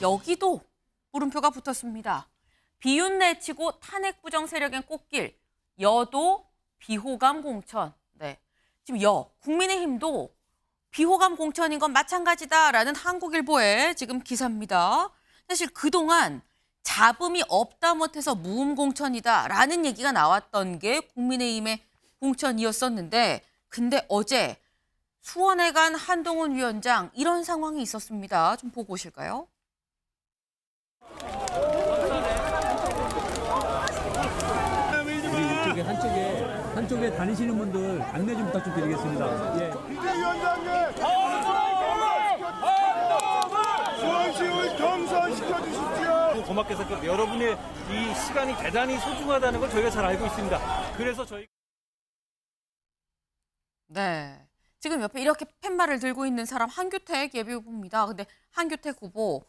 여기도 물음표가 붙었습니다. 비윤내치고 탄핵 부정 세력엔 꽃길, 여도 비호감 공천. 네, 지금 국민의힘도 비호감 공천인 건 마찬가지다라는 한국일보의 지금 기사입니다. 사실 그동안 잡음이 없다 못해서 무음 공천이다라는 얘기가 나왔던 게 국민의힘의 공천이었었는데, 근데 어제 수원에 간 한동훈 위원장 이런 상황이 있었습니다. 좀 보고 오실까요? 우리 이쪽에 한쪽에 다니시는 분들 안내 좀 부탁 좀 드리겠습니다. 예. 비대위원장님, 수원시를 경선시켜 주십시오. 고맙게 생각합니다. 여러분의 이 시간이 대단히 소중하다는 걸 저희가 잘 알고 있습니다. 그래서 저희 네. 지금 옆에 이렇게 팻말을 들고 있는 사람 한규택 예비후보입니다. 근데 한규택 후보,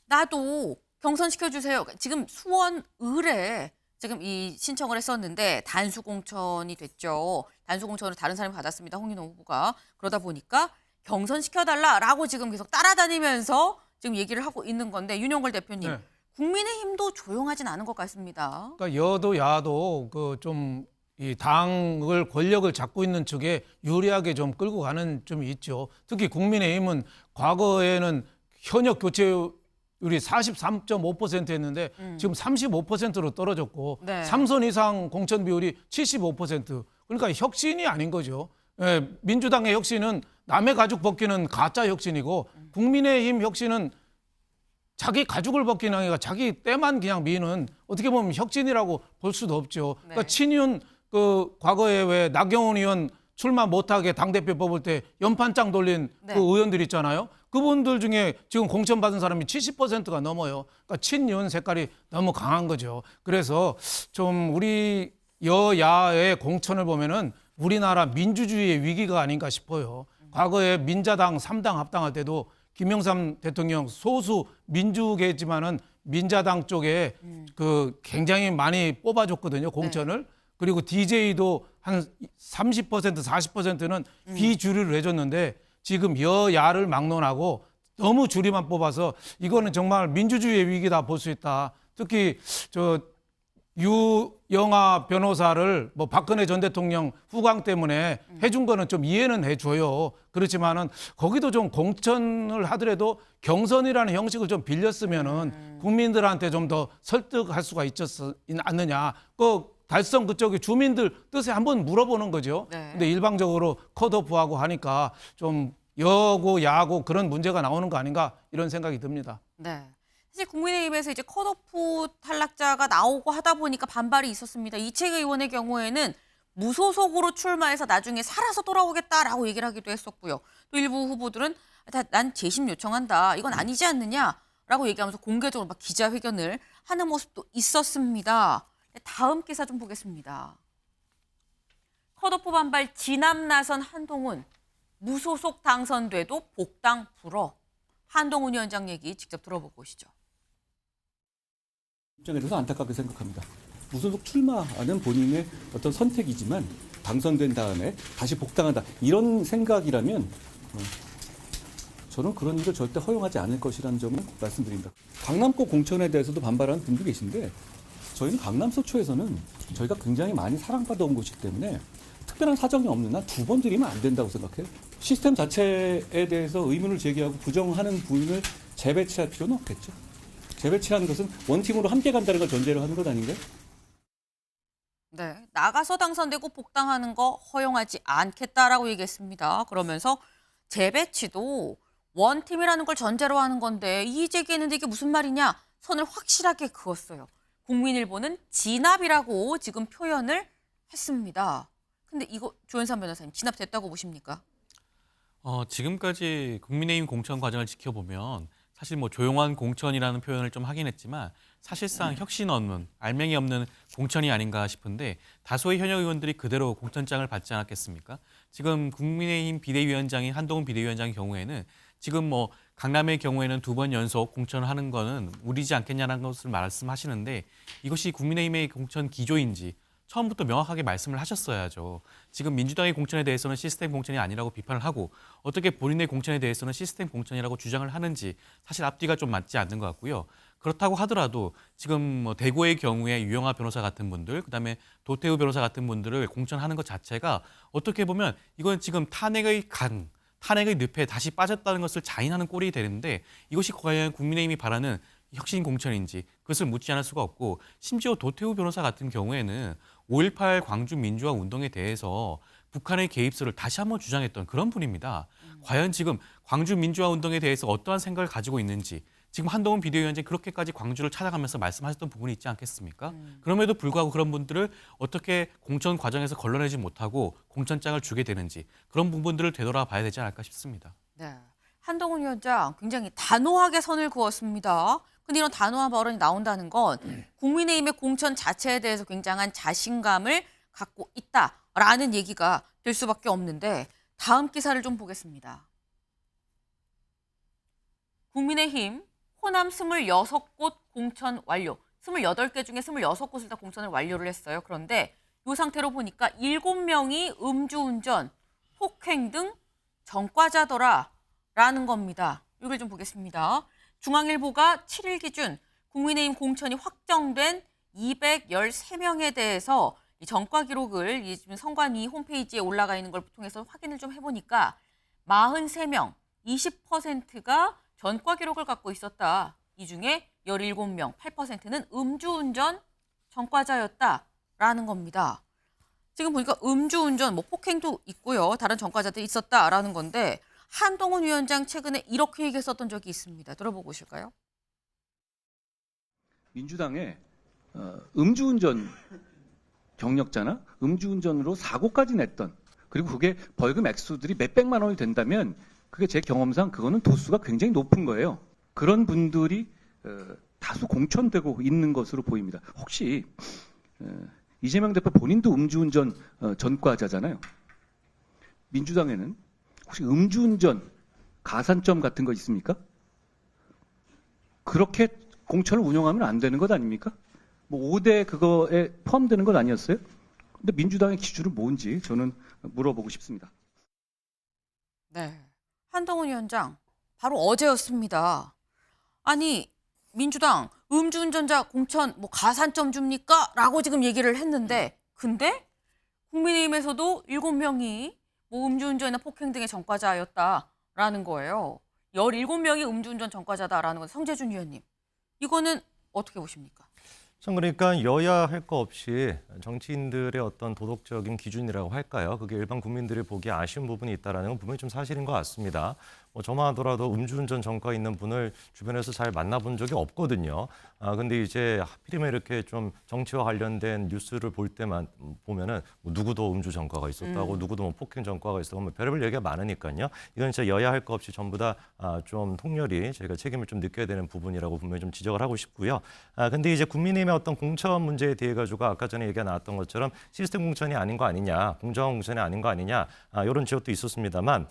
나도 경선시켜주세요. 지금 수원 을에 지금 이 신청을 했었는데 단수 공천이 됐죠. 단수 공천을 다른 사람이 받았습니다. 홍인호 후보가. 그러다 보니까 경선시켜달라라고 지금 계속 따라다니면서 지금 얘기를 하고 있는 건데, 윤용걸 대표님, 네. 국민의힘도 조용하진 않은 것 같습니다. 그러니까 여도 야도 그 좀 이 당을 권력을 잡고 있는 측에 유리하게 좀 끌고 가는 점이 있죠. 특히 국민의힘은 과거에는 현역 교체율이 43.5%였는데 지금 35%로 떨어졌고, 네. 3선 이상 공천 비율이 75%. 그러니까 혁신이 아닌 거죠. 예, 민주당의 혁신은 남의 가죽 벗기는 가짜 혁신이고, 국민의힘 혁신은 자기 가죽을 벗기는 아니라 자기 때만 그냥 미는, 어떻게 보면 혁신이라고 볼 수도 없죠. 그러니까 네. 친윤 그 과거에 왜 나경원 의원 출마 못하게 당대표 뽑을 때 연판장 돌린 네. 그 의원들 있잖아요. 그분들 중에 지금 공천 받은 사람이 70%가 넘어요. 그러니까 친윤 색깔이 너무 강한 거죠. 그래서 좀 우리 여야의 공천을 보면은 우리나라 민주주의의 위기가 아닌가 싶어요. 과거에 민자당 3당 합당할 때도 김영삼 대통령 소수 민주계지만은 민자당 쪽에 그 굉장히 많이 뽑아줬거든요, 공천을. 그리고 DJ도 한 30%, 40%는 비주류를 해줬는데, 지금 여야를 막론하고 너무 주류만 뽑아서 이거는 정말 민주주의의 위기다 볼 수 있다. 특히 저 유영아 변호사를 뭐 박근혜 전 대통령 후광 때문에 해준 거는 좀 이해는 해줘요. 그렇지만은 거기도 좀 공천을 하더라도 경선이라는 형식을 좀 빌렸으면은 국민들한테 좀 더 설득할 수가 있었지 않느냐. 그 달성 그쪽에 주민들 뜻에 한번 물어보는 거죠. 네. 근데 일방적으로 컷오프하고 하니까 좀 여고 야고 그런 문제가 나오는 거 아닌가, 이런 생각이 듭니다. 네. 사실 국민의힘에서 이제 컷오프 탈락자가 나오고 하다 보니까 반발이 있었습니다. 이채기 의원의 경우에는 무소속으로 출마해서 나중에 살아서 돌아오겠다라고 얘기를 하기도 했었고요. 또 일부 후보들은 난 재심 요청한다, 이건 아니지 않느냐라고 얘기하면서 공개적으로 막 기자회견을 하는 모습도 있었습니다. 다음 기사 좀 보겠습니다. 컷오프 반발 진압 나선 한동훈, 무소속 당선돼도 복당 불어. 한동훈 위원장 얘기 직접 들어보고 오시죠. 입장에 대해서 안타깝게 생각합니다. 무소속 출마하는 본인의 어떤 선택이지만 당선된 다음에 다시 복당한다, 이런 생각이라면 저는 그런 일을 절대 허용하지 않을 것이라는 점을 말씀드립니다. 강남권 공천에 대해서도 반발하는 분도 계신데, 저희는 강남 서초에서는 저희가 굉장히 많이 사랑받아온 곳이기 때문에 특별한 사정이 없는 한 두 번 드리면 안 된다고 생각해요. 시스템 자체에 대해서 의문을 제기하고 부정하는 분을 재배치할 필요는 없겠죠. 재배치라는 것은 원팀으로 함께 간다는 걸 전제로 하는 것 아닌가요? 네, 나가서 당선되고 복당하는 거 허용하지 않겠다라고 얘기했습니다. 그러면서 재배치도 원팀이라는 걸 전제로 하는 건데 이의제기했는데 이게 무슨 말이냐, 선을 확실하게 그었어요. 국민일보는 진압이라고 지금 표현을 했습니다. 근데 이거 조현삼 변호사님, 진압됐다고 보십니까? 지금까지 국민의힘 공천 과정을 지켜보면 사실 뭐 조용한 공천이라는 표현을 좀 하긴 했지만 사실상 혁신 없는, 알맹이 없는 공천이 아닌가 싶은데, 다수의 현역 의원들이 그대로 공천장을 받지 않았겠습니까? 지금 국민의힘 비대위원장인 한동훈 비대위원장의 경우에는 지금 뭐 강남의 경우에는 2번 연속 공천을 하는 거는 무리지 않겠냐는 것을 말씀하시는데, 이것이 국민의힘의 공천 기조인지 처음부터 명확하게 말씀을 하셨어야죠. 지금 민주당의 공천에 대해서는 시스템 공천이 아니라고 비판을 하고 어떻게 본인의 공천에 대해서는 시스템 공천이라고 주장을 하는지 사실 앞뒤가 좀 맞지 않는 것 같고요. 그렇다고 하더라도 지금 뭐 대구의 경우에 유영하 변호사 같은 분들, 그다음에 도태우 변호사 같은 분들을 공천하는 것 자체가 어떻게 보면 이건 지금 탄핵의 늪에 다시 빠졌다는 것을 자인하는 꼴이 되는데 이것이 과연 국민의힘이 바라는 혁신 공천인지 그것을 묻지 않을 수가 없고 심지어 도태우 변호사 같은 경우에는 5.18 광주 민주화 운동에 대해서 북한의 개입설을 다시 한번 주장했던 그런 분입니다. 과연 지금 광주 민주화 운동에 대해서 어떠한 생각을 가지고 있는지 지금 한동훈 비대위원장이 그렇게까지 광주를 찾아가면서 말씀하셨던 부분이 있지 않겠습니까? 그럼에도 불구하고 그런 분들을 어떻게 공천 과정에서 걸러내지 못하고 공천장을 주게 되는지 그런 부분들을 되돌아봐야 되지 않을까 싶습니다. 네. 한동훈 위원장 굉장히 단호하게 선을 그었습니다. 근데 이런 단호한 발언이 나온다는 건 국민의힘의 공천 자체에 대해서 굉장한 자신감을 갖고 있다라는 얘기가 될 수밖에 없는데 다음 기사를 좀 보겠습니다. 국민의힘 호남 26곳 공천 완료. 28개 중에 26곳을 다 공천을 완료를 했어요. 그런데 이 상태로 보니까 7명이 음주운전, 폭행 등 전과자더라라는 겁니다. 이걸 좀 보겠습니다. 중앙일보가 7일 기준 국민의힘 공천이 확정된 213명에 대해서 이 전과 기록을 지금 선관위 홈페이지에 올라가 있는 걸 통해서 확인을 좀 해보니까 43명, 20%가 전과 기록을 갖고 있었다. 이 중에 17명, 8%는 음주운전 전과자였다라는 겁니다. 지금 보니까 음주운전, 뭐 폭행도 있고요. 다른 전과자들이 있었다라는 건데 한동훈 위원장 최근에 이렇게 얘기했었던 적이 있습니다. 들어보고 오실까요? 민주당에 음주운전 경력자나 음주운전으로 사고까지 냈던 그리고 그게 벌금 액수들이 몇백만 원이 된다면 그게 제 경험상 그거는 도수가 굉장히 높은 거예요. 그런 분들이 다수 공천되고 있는 것으로 보입니다. 혹시 이재명 대표 본인도 음주운전 전과자잖아요. 민주당에는 혹시 음주운전 가산점 같은 거 있습니까? 그렇게 공천을 운영하면 안 되는 것 아닙니까? 뭐 5대 그거에 포함되는 것 아니었어요? 근데 민주당의 기준은 뭔지 저는 물어보고 싶습니다. 네. 한동훈 위원장 바로 어제였습니다. 아니 민주당 음주운전자 공천 뭐 가산점 줍니까? 라고 지금 얘기를 했는데 근데 국민의힘에서도 7명이 뭐 음주운전이나 폭행 등의 전과자였다라는 거예요. 17명이 음주운전 전과자다라는 건 성재준 의원님. 이거는 어떻게 보십니까? 참 그러니까 여야 할 거 없이 정치인들의 어떤 도덕적인 기준이라고 할까요? 그게 일반 국민들이 보기에 아쉬운 부분이 있다는 건 분명히 좀 사실인 것 같습니다. 뭐 저만 하더라도 음주운전 전과 있는 분을 주변에서 잘 만나본 적이 없거든요. 근데 이제 하필이면 이렇게 좀 정치와 관련된 뉴스를 볼 때만 보면은 뭐 누구도 음주 전과가 있었다고 누구도 뭐 폭행 전과가 있었다고 뭐 별의별 얘기가 많으니까요. 이건 진짜 여야 할 거 없이 전부 다 좀 통렬히 저희가 책임을 좀 느껴야 되는 부분이라고 분명히 좀 지적을 하고 싶고요. 근데 이제 국민의힘의 어떤 공천 문제에 대해 가지고 아까 전에 얘기가 나왔던 것처럼 시스템 공천이 아닌 거 아니냐, 공정한 공천이 아닌 거 아니냐 이런 지적도 있었습니다만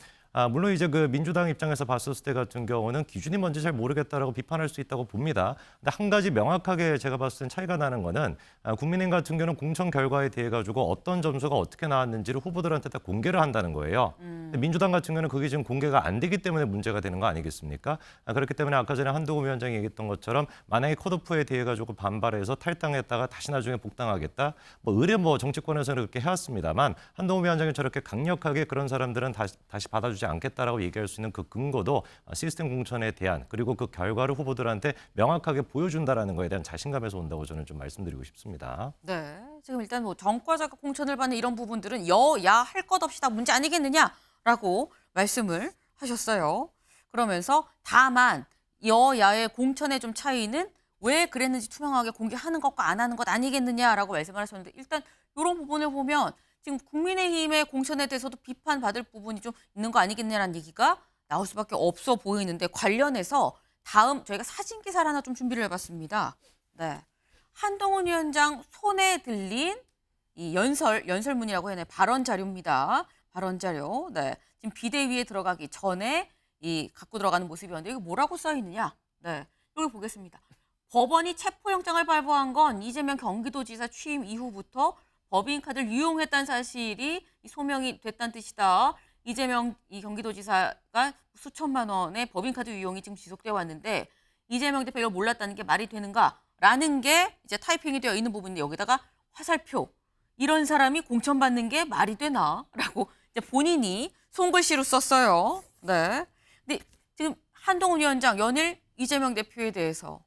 물론 이제 그 민주당 입장에서 봤었을 때 같은 경우는 기준이 뭔지 잘 모르겠다라고 비판할 수 있다고 봅니다. 근데 한 가지 명확하게 제가 봤을 땐 차이가 나는 거는 국민의힘 같은 경우는 공천 결과에 대해 가지고 어떤 점수가 어떻게 나왔는지를 후보들한테 다 공개를 한다는 거예요. 근데 민주당 같은 경우는 그게 지금 공개가 안 되기 때문에 문제가 되는 거 아니겠습니까? 그렇기 때문에 아까 전에 한동훈 위원장이 얘기했던 것처럼 만약에 컷오프에 대해 가지고 반발해서 탈당했다가 다시 나중에 복당하겠다. 뭐 의뢰 뭐 정치권에서는 그렇게 해왔습니다만 한동훈 위원장이 저렇게 강력하게 그런 사람들은 다시 받아주지 않겠다라고 얘기할 수 있는 그 근거도 시스템 공천에 대한 그리고 그 결과를 후보들한테 명확하게 보여준다라는 거에 대한 자신감에서 온다고 저는 좀 말씀드리고 싶습니다. 네. 지금 일단 뭐 전과자가 공천을 받는 이런 부분들은 여야 할 것 없이 다 문제 아니겠느냐라고 말씀을 하셨어요. 그러면서 다만 여야의 공천의 좀 차이는 왜 그랬는지 투명하게 공개하는 것과 안 하는 것 아니겠느냐라고 말씀을 하셨는데 일단 이런 부분을 보면 지금 국민의힘의 공천에 대해서도 비판받을 부분이 좀 있는 거 아니겠냐라는 얘기가 나올 수밖에 없어 보이는데 관련해서 다음 저희가 사진 기사를 하나 좀 준비를 해봤습니다. 네, 한동훈 위원장 손에 들린 이 연설문이라고 해야 하나요? 발언 자료입니다. 발언 자료. 네, 지금 비대위에 들어가기 전에 이 갖고 들어가는 모습이었는데 이게 뭐라고 써 있느냐? 네, 여기 보겠습니다. 법원이 체포영장을 발부한 건 이재명 경기도지사 취임 이후부터 법인카드를 유용했다는 사실이 소명이 됐다는 뜻이다. 이재명 이 경기도지사가 수천만 원의 법인카드 유용이 지금 지속되어 왔는데 이재명 대표 이걸 몰랐다는 게 말이 되는가라는 게 이제 타이핑이 되어 있는 부분인데 여기다가 화살표 이런 사람이 공천받는 게 말이 되나라고 이제 본인이 손글씨로 썼어요. 네. 근데 지금 한동훈 위원장 연일 이재명 대표에 대해서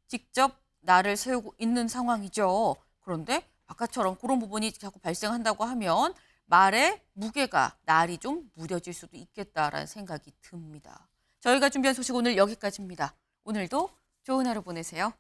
직접 날을 세우고 있는 상황이죠. 그런데 아까처럼 그런 부분이 자꾸 발생한다고 하면 말의 무게가 날이 좀 무뎌질 수도 있겠다라는 생각이 듭니다. 저희가 준비한 소식 오늘 여기까지입니다. 오늘도 좋은 하루 보내세요.